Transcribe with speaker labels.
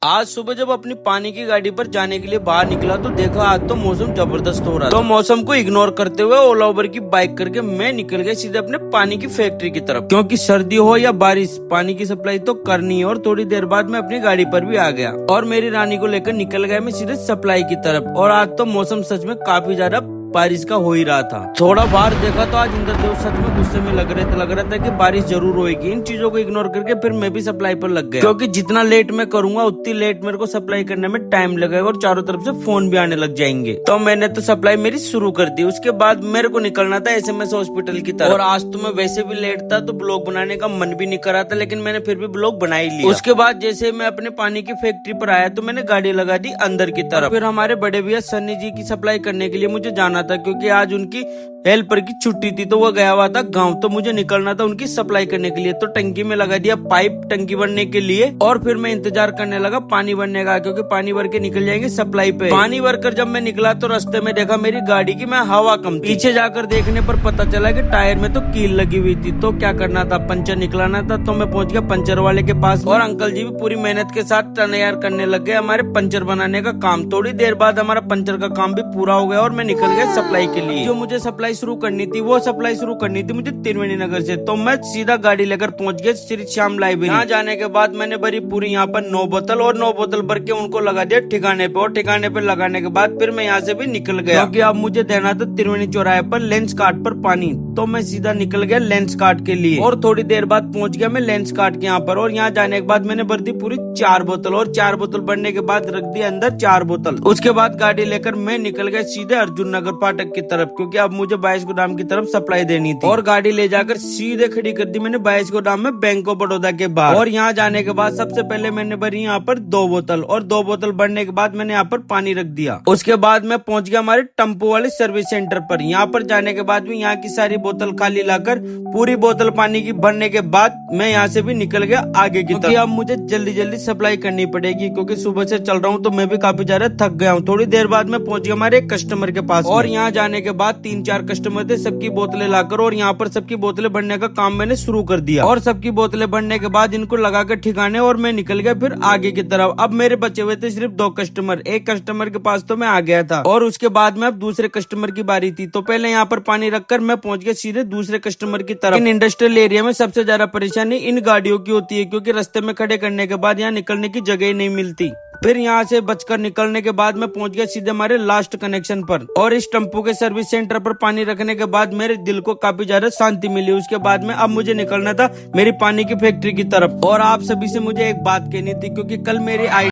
Speaker 1: आज सुबह जब अपनी पानी की गाड़ी पर जाने के लिए बाहर निकला तो देखा आज तो मौसम जबरदस्त हो रहा था। तो मौसम को इग्नोर करते हुए ओला उबर की बाइक करके मैं निकल गया सीधे अपने पानी की फैक्ट्री की तरफ, क्योंकि सर्दी हो या बारिश पानी की सप्लाई तो करनी है। और थोड़ी देर बाद मैं अपनी गाड़ी पर भी आ गया और मेरी रानी को लेकर निकल गया मैं सीधे सप्लाई की तरफ। और आज तो मौसम सच में काफी ज्यादा बारिश का हो ही रहा था। थोड़ा बाहर देखा तो आज इंद्रदेव सच में गुस्से में लग रहा था कि बारिश जरूर होगी। इन चीजों को इग्नोर करके फिर मैं भी सप्लाई पर लग गया, क्योंकि जितना लेट मैं करूंगा उतनी लेट मेरे को सप्लाई करने में टाइम लगेगा और चारों तरफ से फोन भी आने लग जाएंगे। तो मैंने तो सप्लाई मेरी शुरू कर दी। उसके बाद मेरे को निकलना था SMS हॉस्पिटल की तरफ। और आज तो मैं वैसे भी लेट था तो ब्लॉग बनाने का मन भी नहीं कर रहा था, लेकिन मैंने फिर भी ब्लॉग बना ही लिया। उसके बाद जैसे मैं अपने पानी की फैक्ट्री पर आया तो मैंने गाड़ी लगा दी अंदर की तरफ। फिर हमारे बड़े भैया सन्नी जी की सप्लाई करने के लिए मुझे जाना था, क्योंकि आज उनकी हेल्पर की छुट्टी थी तो वो गया हुआ था गांव। तो मुझे निकलना था उनकी सप्लाई करने के लिए। तो टंकी में लगा दिया पाइप टंकी भरने के लिए और फिर मैं इंतजार करने लगा पानी भरने का, क्योंकि पानी भर के निकल जाएंगे सप्लाई पे। पानी भरकर जब मैं निकला तो रास्ते में देखा मेरी गाड़ी की मैं हवा कम थी। पीछे जाकर देखने पर पता चला कि टायर में तो कील लगी हुई थी। तो क्या करना था, पंचर निकलाना था। तो मैं पहुंच गया पंचर वाले के पास और अंकल जी भी पूरी मेहनत के साथ तैयार करने लग गए हमारे पंचर बनाने का काम। थोड़ी देर बाद हमारा पंचर का काम भी पूरा हो गया और मैं निकल गया सप्लाई के लिए। जो मुझे सप्लाई शुरू करनी थी वो सप्लाई शुरू करनी थी मुझे त्रिवेणी नगर से। तो मैं सीधा गाड़ी लेकर पहुंच गया श्री श्याम लाइब्रेरी। यहाँ जाने के बाद मैंने भरी पूरी यहाँ पर 9 बोतल और 9 बोतल भर के उनको लगा दिया ठिकाने पे। और ठिकाने पे लगाने के बाद फिर मैं यहाँ से भी निकल गया, क्योंकि अब मुझे देना था त्रिवेणी चौराहे पर लेंस कार्ट पर पानी। तो मैं सीधा निकल गया लेंस कार्ट के लिए और थोड़ी देर बाद पहुंच गया मैं लेंस कार्ट के यहाँ पर। और यहाँ जाने के बाद मैंने भर दी पूरी 4 बोतल और 4 बोतल भरने के बाद रख दी अंदर 4 बोतल। उसके बाद गाड़ी लेकर मैं निकल गया सीधे अर्जुन नगर फाटक की तरफ, क्योंकि अब मुझे 22 गोदाम की तरफ सप्लाई देनी थी। और गाड़ी ले जाकर सीधे खड़ी कर दी मैंने 22 गोदाम में बैंक ऑफ बड़ौदा के बाहर। और यहाँ जाने के बाद सबसे पहले मैंने भरी यहाँ पर 2 बोतल और 2 बोतल भरने के बाद मैंने यहाँ पर पानी रख दिया। उसके बाद मैं पहुंच गया हमारे टम्पू वाले सर्विस सेंटर पर। यहाँ पर जाने के बाद भी यहाँ की सारी बोतल खाली लाकर पूरी बोतल पानी की भरने के बाद मैं यहाँ से भी निकल गया आगे की तरफ। अब मुझे जल्दी जल्दी सप्लाई करनी पड़ेगी, क्योंकि सुबह से चल रहा हूँ तो मैं भी काफी ज्यादा थक गया हूँ। थोड़ी देर बाद मैं पहुंच गया हमारे एक कस्टमर के पास और यहाँ जाने के बाद 3-4 कस्टमर थे, सबकी बोतलें लाकर और यहाँ पर सबकी बोतलें भरने का काम मैंने शुरू कर दिया। और सबकी बोतलें भरने के बाद इनको लगाकर ठिकाने और मैं निकल गया फिर आगे की तरफ। अब मेरे बचे हुए थे सिर्फ 2 कस्टमर। एक कस्टमर के पास तो मैं आ गया था और उसके बाद में अब दूसरे कस्टमर की बारी थी। तो पहले यहाँ पर पानी रखकर मैं पहुंच गया सीधे दूसरे कस्टमर की तरफ। इन इंडस्ट्रियल एरिया में सबसे ज्यादा परेशानी इन गाड़ियों की होती है, क्योंकि रास्ते में खड़े करने के बाद यहाँ निकलने की जगह ही नहीं मिलती। फिर यहाँ से बचकर निकलने के बाद मैं पहुंच गया सीधे हमारे लास्ट कनेक्शन पर। और इस टेम्पो के सर्विस सेंटर पर पानी रखने के बाद मेरे दिल को काफी ज्यादा शांति मिली। उसके बाद में अब मुझे निकलना था मेरी पानी की फैक्ट्री की तरफ। और आप सभी से मुझे एक बात कहनी थी, क्योंकि कल मेरी